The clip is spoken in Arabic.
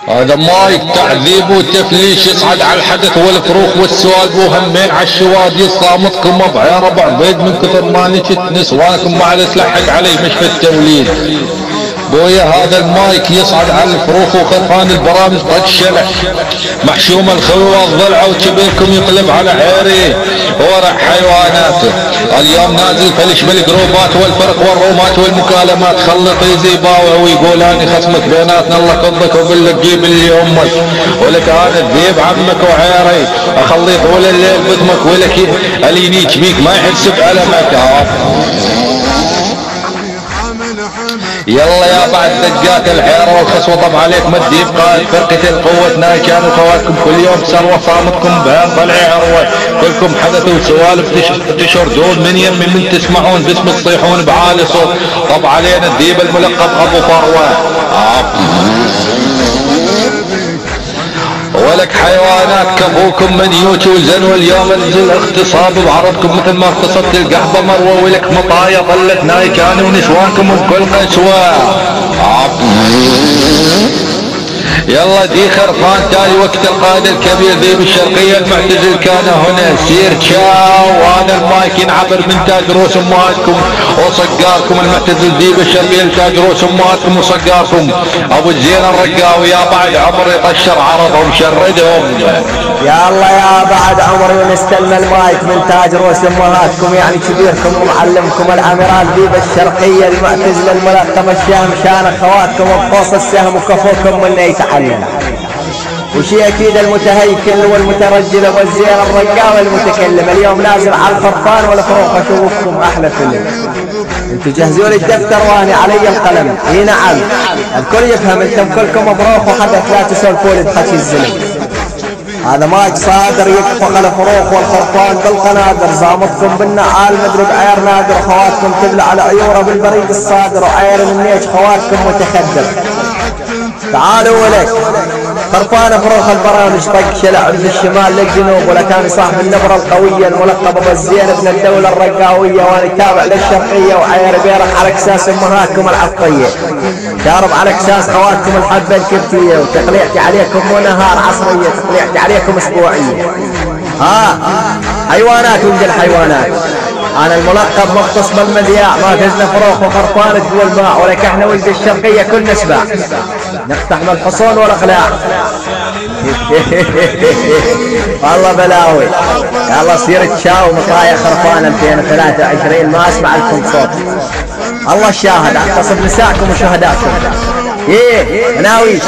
هذا مايك تعذيب وتفليش يصعد على الحدث والفروخ والسوالف وهمين على الشوادي صامتكم ابعيا ربع بيض من كثر ما نشت نسوانكم ما على تلحق علي مش في التوليد. بويا هذا المايك يصعد على الفروخ وخرفان البرامج طق شلح محشوم الخلوة الضلع وكبيركم يقلب على عيري ورع حيواناته. اليوم نازل فلش بالجروبات والفرق والرومات والمكالمات خلط يزي باوع ويقول اني خصمك بيناتنا الله قضك وبالله تجيب اللي امك ولك انا تذيب عمك وعيري اخليه طول الليل بضمك ولك اللي ينيك بيك ما يحسب المك. يلا يا بعد دقات الحيرة والخصوة طب عليك ما تجيب قائد فرقة القوة نايشان وخواتكم كل يوم ثروة صامتكم بهان طلعي عروة كلكم حدث وسوالف تشردون من يمي من تسمعون باسم تصيحون بعالي صوت طب علينا الذيب الملقب ابو فروة ولك حيوانات كفوكم من يوتي وزن واليوم انزل اغتصاب بعرضكم مثل ما اغتصبت القحبة مروة ولك مطايا ظلت نايكاني ونسوانكم بكل قسوة. يلا دي خرفان تالي وقت القائد الكبير ذي بالشرقية المعتزل كان هنا سير تشاو وانا المايك ينعبر من تاج رؤوس امهاتكم وصقاركم المعتزل ذي بالشرقية تاج رؤوس امهاتكم وصقاركم ابو الزين الرقاوي يا بعد عمر يطشر عرضهم شردهم. يا الله يا بعد عمر ونستلم المايك من تاج رؤوس امهاتكم يعني كبيركم ومعلمكم العمران ذي بالشرقية المعتزل الملقب الشهم شان اخواتكم بقوس السهم وكفوكم من يتعلم وشي اكيد المتهيكل والمترجل والزين الرقاوي المتكلم اليوم نازل على الفرقان والفروخ اشوفكم احلى فيلم. انتوا جهزوا لي الدفتر واني علي القلم. اي نعم الكل يفهم انتم كلكم مبروك وحدث لا تسولفوا لي بحكي الزلم. هذا مايك صادر يكفق الفروخ والخرفان بالقنادر زامتكم بالنعال مدرب عير نادر خواتكم تبلع على عيوره بالبريد الصادر وعير من نيج خواتكم متخدر. تعالوا ولك خرفان فروخ البرامج طق شلع من الشمال للجنوب ولكان صاحب النبره القويه الملقب ابو الزين ابن الدوله الرقاويه وانا تابع للشرقيه وعير بيرح على اكساس امهاتكم العطيه شارب على اكساس خواتكم الحبه الكبتيه وتقليعتي عليكم مو نهار عصريه تقليعتي عليكم اسبوعيه. حيوانات ولد الحيوانات انا الملقب مختص بالمذياع ما فزنا فروخ وخرفان تقول ماء ولك احنا ولد الشرقيه كل نسبع نقطع بالحصون والاقلاع. والله بلاوي يلا سير تشاو مطايا خرفان 2023 ما اسمع لكم صوت. الله الشاهد اغتصب نساءكم وشهداتكم. ايه ناويش